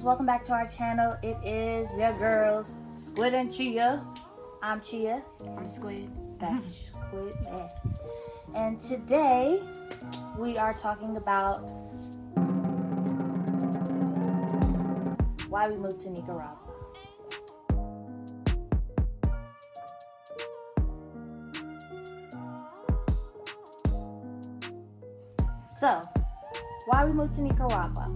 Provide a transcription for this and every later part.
welcome back to our channel. It is your girls, Squid and Chia. I'm Chia. I'm Squid. That's Squid. Yeah. And today we are talking about why we moved to Nicaragua. So, why we moved to Nicaragua?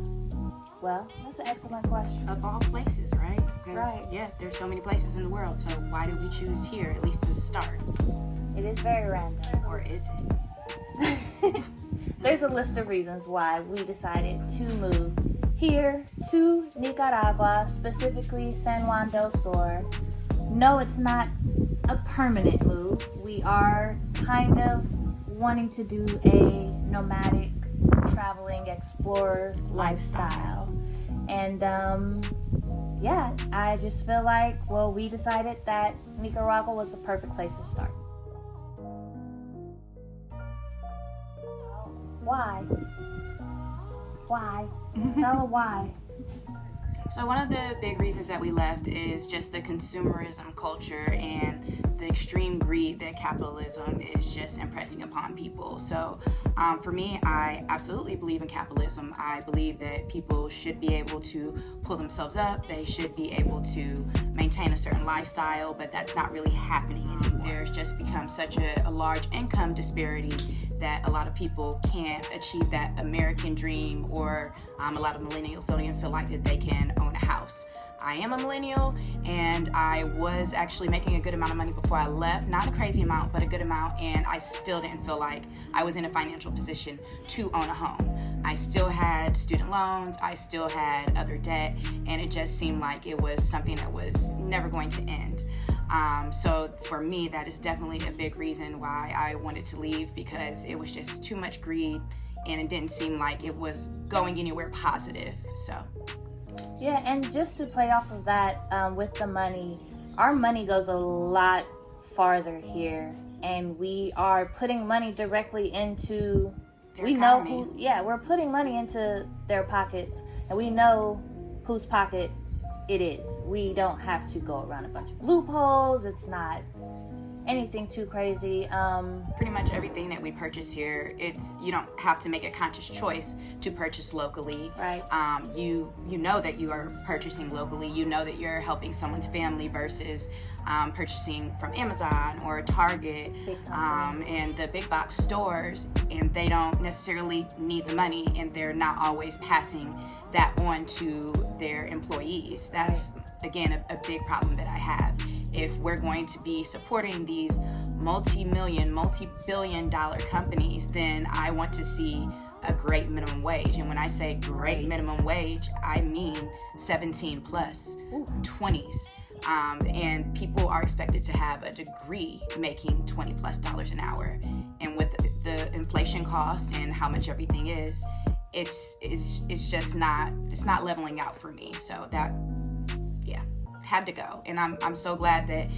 Well, that's an excellent question. Of all places, right? Right. Yeah, there's so many places in the world. So why did we choose here, at least to start? It is very random. Or is it? There's a list of reasons why we decided to move here to Nicaragua, specifically San Juan del Sur. No, it's not a permanent move. We are kind of wanting to do a nomadic, traveling, explorer lifestyle. And yeah, I just feel like, well, we decided that Nicaragua was the perfect place to start. Why? Tell her why. So one of the big reasons that we left is just the consumerism culture and the extreme greed that capitalism is just impressing upon people. So for me, I absolutely believe in capitalism. I believe that people should be able to pull themselves up. They should be able to maintain a certain lifestyle, but that's not really happening anymore. There's just become such a large income disparity that a lot of people can't achieve that American dream, or a lot of millennials don't even feel like that they can own a house. I am a millennial, and I was actually making a good amount of money before I left. Not a crazy amount, but a good amount, and I still didn't feel like I was in a financial position to own a home. I still had student loans, I still had other debt, and it just seemed like it was something that was never going to end. So for me, that is definitely a big reason why I wanted to leave, because it was just too much greed, and it didn't seem like it was going anywhere positive. So. Yeah, and just to play off of that, with the money, our money goes a lot farther here, and we are putting money directly into Their we economy. know who. Yeah, we're putting money into their pockets, and we know whose pocket it is. We don't have to go around a bunch of loopholes. It's not anything too crazy. Pretty much everything that we purchase here, you don't have to make a conscious choice to purchase locally. Right. You know that you are purchasing locally. You know that you're helping someone's family versus purchasing from Amazon or Target and the big box stores, and they don't necessarily need the money, and they're not always passing that on to their employees. That's again a big problem that I have. If we're going to be supporting these multi-billion dollar companies, then I want to see a great minimum wage. And when I say great minimum wage, I mean 17 plus, 20s. And people are expected to have a degree making $20+ an hour. And with the inflation cost and how much everything is, it's just not leveling out for me. So that, yeah, had to go. And I'm so glad that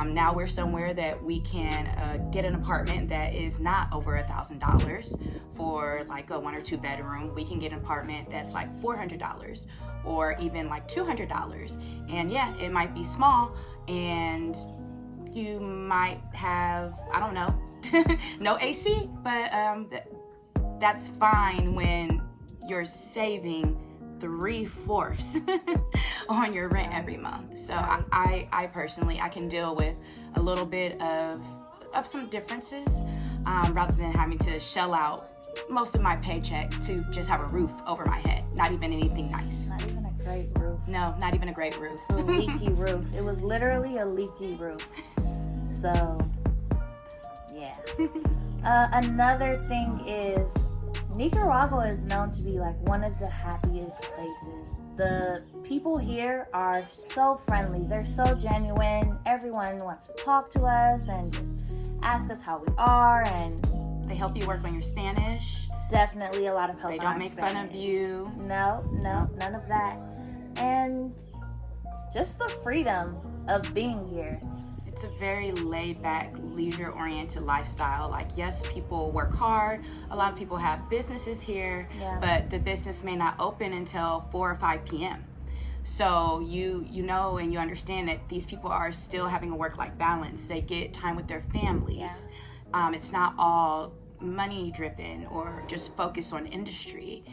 now we're somewhere that we can get an apartment that is not over $1,000 for like a 1 or 2 bedroom. We can get an apartment that's like $400 or even like $200. And yeah, it might be small, and you might have, I don't know, no AC, but that's fine when you're saving 3/4 on your rent every month. So I personally, I can deal with a little bit of some differences rather than having to shell out most of my paycheck to just have a roof over my head. Not even anything nice. Not even a great roof. No, not even a great roof. A leaky roof. It was literally a leaky roof. So, yeah. Another thing is, Nicaragua is known to be like one of the happiest places. The people here are so friendly. They're so genuine. Everyone wants to talk to us and just ask us how we are, and they help you work on your Spanish. Definitely a lot of help. They don't make fun of you. No, none of that. And just the freedom of being here. It's a very laid-back, leisure-oriented lifestyle. Like, yes, people work hard. A lot of people have businesses here, but the business may not open until 4 or 5 p.m. So you know and you understand that these people are still having a work-life balance. They get time with their families. It's not all money driven or just focused on industry.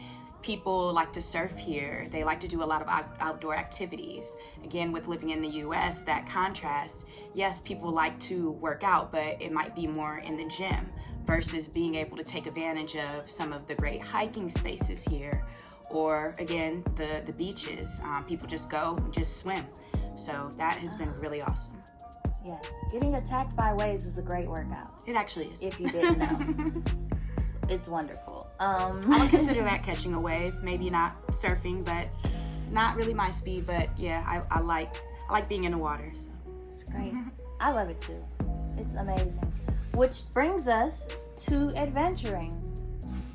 People like to surf here. They like to do a lot of outdoor activities. Again, with living in the US, that contrast, yes, people like to work out, but it might be more in the gym versus being able to take advantage of some of the great hiking spaces here, or again, the beaches. People just go and just swim. So that has been really awesome. Yes, getting attacked by waves is a great workout. It actually is. If you didn't know. It's wonderful. I would consider that catching a wave. Maybe not surfing, but not really my speed. But yeah, I like being in the water. So. It's great. I love it too. It's amazing. Which brings us to adventuring.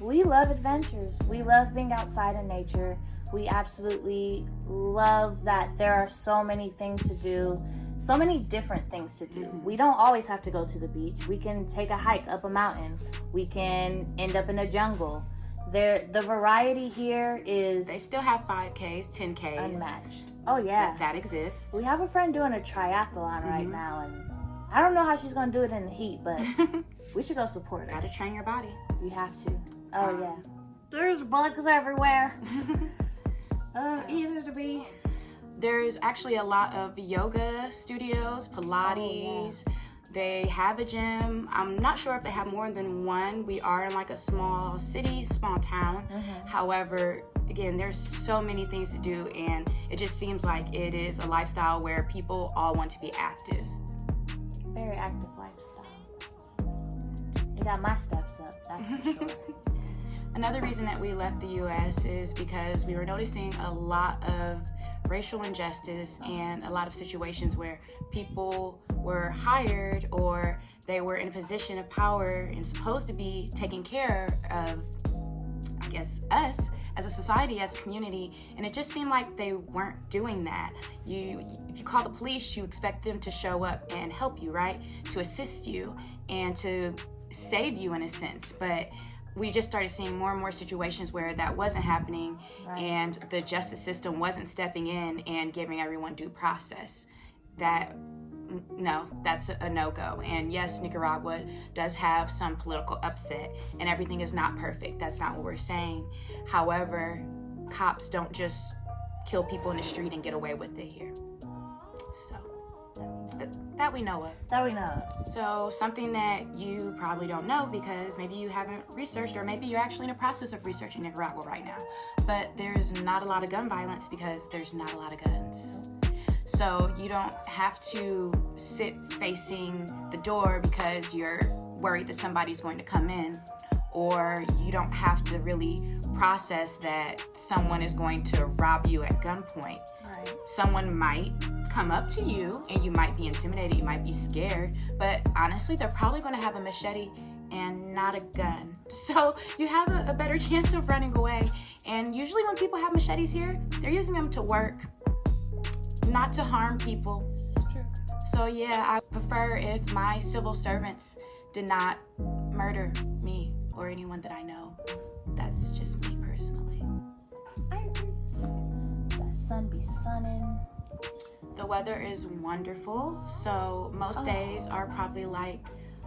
We love adventures. We love being outside in nature. We absolutely love that there are so many things to do. So many different things to do. We don't always have to go to the beach. We can take a hike up a mountain. We can end up in a jungle. The variety here is... They still have 5Ks, 10Ks. Unmatched. Oh, yeah. That exists. We have a friend doing a triathlon right now, and I don't know how she's going to do it in the heat, but we should go support her. Gotta train your body. You have to. Oh, yeah. There's bugs everywhere. Either to be... There's actually a lot of yoga studios, Pilates. Oh, yeah. They have a gym. I'm not sure if they have more than one. We are in like a small city, small town. However, again, there's so many things to do, and it just seems like it is a lifestyle where people all want to be active. Very active lifestyle. You got my steps up, that's for sure. Another reason that we left the U.S. is because we were noticing a lot of racial injustice and a lot of situations where people were hired or they were in a position of power and supposed to be taking care of, I guess, us as a society, as a community, and it just seemed like they weren't doing that. If you call the police, you expect them to show up and help you, right? To assist you and to save you in a sense, but we just started seeing more and more situations where that wasn't happening, and the justice system wasn't stepping in and giving everyone due process. That's a no-go. And yes, Nicaragua does have some political upset, and everything is not perfect. That's not what we're saying. However, cops don't just kill people in the street and get away with it here. So, that we know of. That we know of. So something that you probably don't know because maybe you haven't researched, or maybe you're actually in the process of researching Nicaragua right now, but there's not a lot of gun violence because there's not a lot of guns. So you don't have to sit facing the door because you're worried that somebody's going to come in, or you don't have to really process that someone is going to rob you at gunpoint. Right. Someone might come up to you and you might be intimidated, you might be scared, but honestly, they're probably going to have a machete and not a gun. So you have a better chance of running away. And usually when people have machetes here, they're using them to work, not to harm people. This is true. So yeah, I prefer if my civil servants did not murder me or anyone that I know. That's just me personally. I agree. That sun be sunning. The weather is wonderful. So most days are probably like,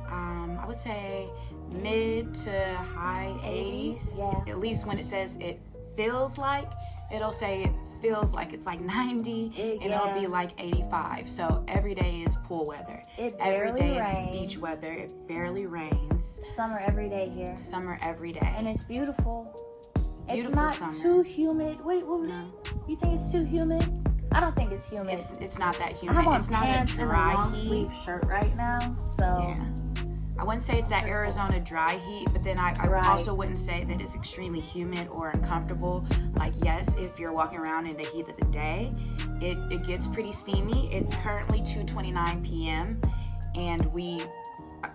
I would say mid to high 80s. Yeah. At least when it says it feels like, it'll say it feels like it's like 90 and it'll be like 85. So every day is pool weather. Every day is beach weather. It barely rains. Summer every day here. Summer every day. And it's beautiful. It's Beautiful not summer. too humid. Wait, No. You think it's too humid? I don't think it's humid. It's not that I humid. have on It's not a pants and a dry long heat. sleeve shirt right now, so Yeah. I wouldn't say it's that Arizona dry heat, but then I also wouldn't say that it's extremely humid or uncomfortable. Like, yes, if you're walking around in the heat of the day, it gets pretty steamy. It's currently 2:29 p.m. and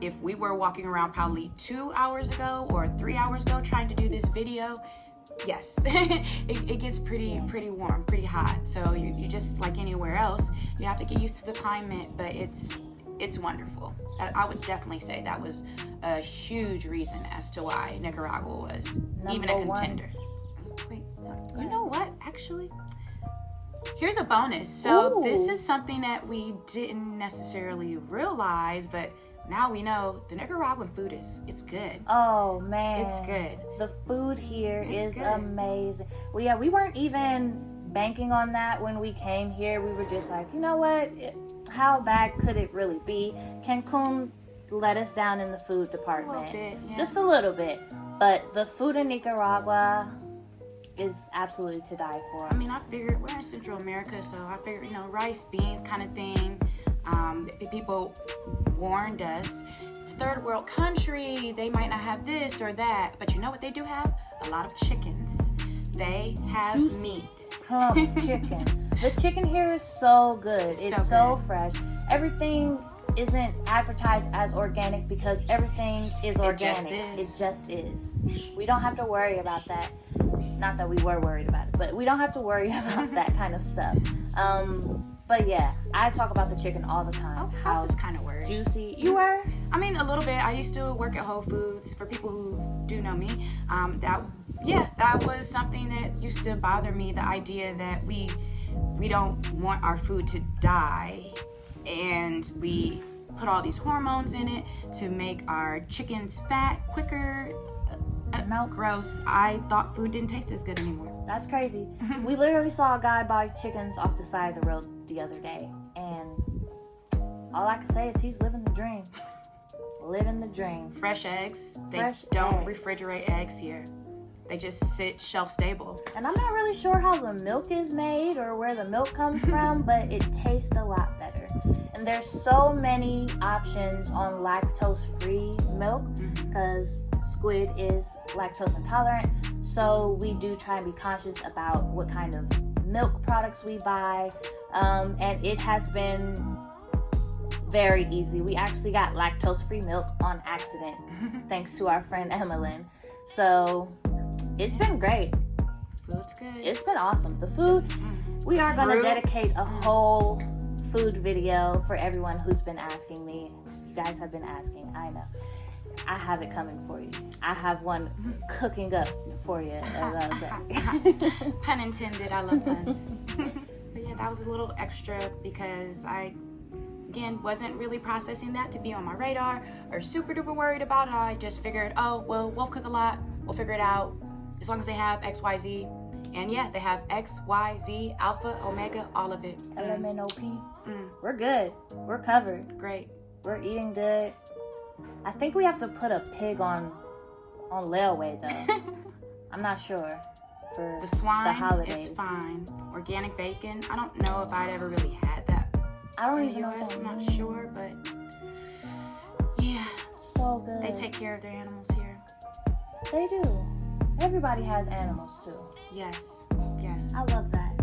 if we were walking around probably 2 hours ago or 3 hours ago trying to do this video, yes, it gets pretty warm, pretty hot. So you just like anywhere else, you have to get used to the climate, but it's wonderful. I would definitely say that was a huge reason as to why Nicaragua was even a contender. Wait, you know what? Actually, Here's a bonus. So Ooh. this is something that we didn't necessarily realize, but now we know the Nicaraguan food it's good. Oh man, It's good. The food here It's is good. amazing. Well, yeah, we weren't even banking on that when we came here. We were just like, you know what? How bad could it really be? Cancun let us down in the food department. A little bit, yeah. Just a little bit. But the food in Nicaragua is absolutely to die for. I mean, I figured we're in Central America, so I figured, rice, beans kind of thing. People warned us, it's a third world country, they might not have this or that. But you know what they do have? A lot of chickens. They have Juicy, meat. plump chicken. The chicken here is so good. It's so fresh. Everything isn't advertised as organic because everything is organic. It just is. We don't have to worry about that. Not that we were worried about it, but we don't have to worry about that kind of stuff. But yeah, I talk about the chicken all the time. Oh, I was kind of worried. Juicy. You were? I mean, a little bit. I used to work at Whole Foods. For people who do know me, that was something that used to bother me. The idea that we don't want our food to die, and we put all these hormones in it to make our chickens fat quicker. No. Gross. I thought food didn't taste as good anymore. That's crazy. We literally saw a guy buy chickens off the side of the road the other day, and all I can say is he's living the dream. Living the dream. Fresh eggs. They Fresh don't eggs. refrigerate eggs here. They just sit shelf stable. And I'm not really sure how the milk is made or where the milk comes from, but it tastes a lot better. And there's so many options on lactose-free milk because squid is lactose intolerant. So we do try and be conscious about what kind of milk products we buy. And it has been very easy. We actually got lactose-free milk on accident thanks to our friend Emmeline. So it's been great. Food's good. It's been awesome. The food, we are going to dedicate a whole food video for everyone who's been asking me. You guys have been asking, I know. I have it coming for you. I have one cooking up for you, as I was saying. Pun intended. I love puns. But yeah, that was a little extra because I, again, wasn't really processing that to be on my radar or super duper worried about it. I just figured, oh, well, we'll cook a lot. We'll figure it out as long as they have X, Y, Z. And yeah, they have X, Y, Z, alpha, omega, all of it. LMNOP. We're good. We're covered. Great. We're eating good. I think we have to put a pig on layaway though. I'm not sure for The swine the holidays. is fine. Organic bacon, I don't know if I'd ever really had that I don't in even the know what US. that I'm not means. sure, but yeah, So good. they take care of their animals here. They do. Everybody has animals too. Yes, yes. I love that.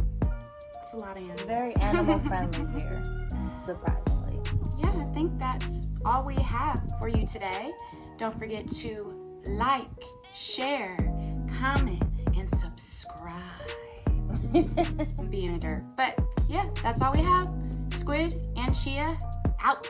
It's a lot of animals. It's very animal friendly here, surprisingly. Yeah, I think that's all we have for you today. Don't forget to like, share, comment, and subscribe. I'm being a dirt. But yeah, that's all we have. Squid and Chia out.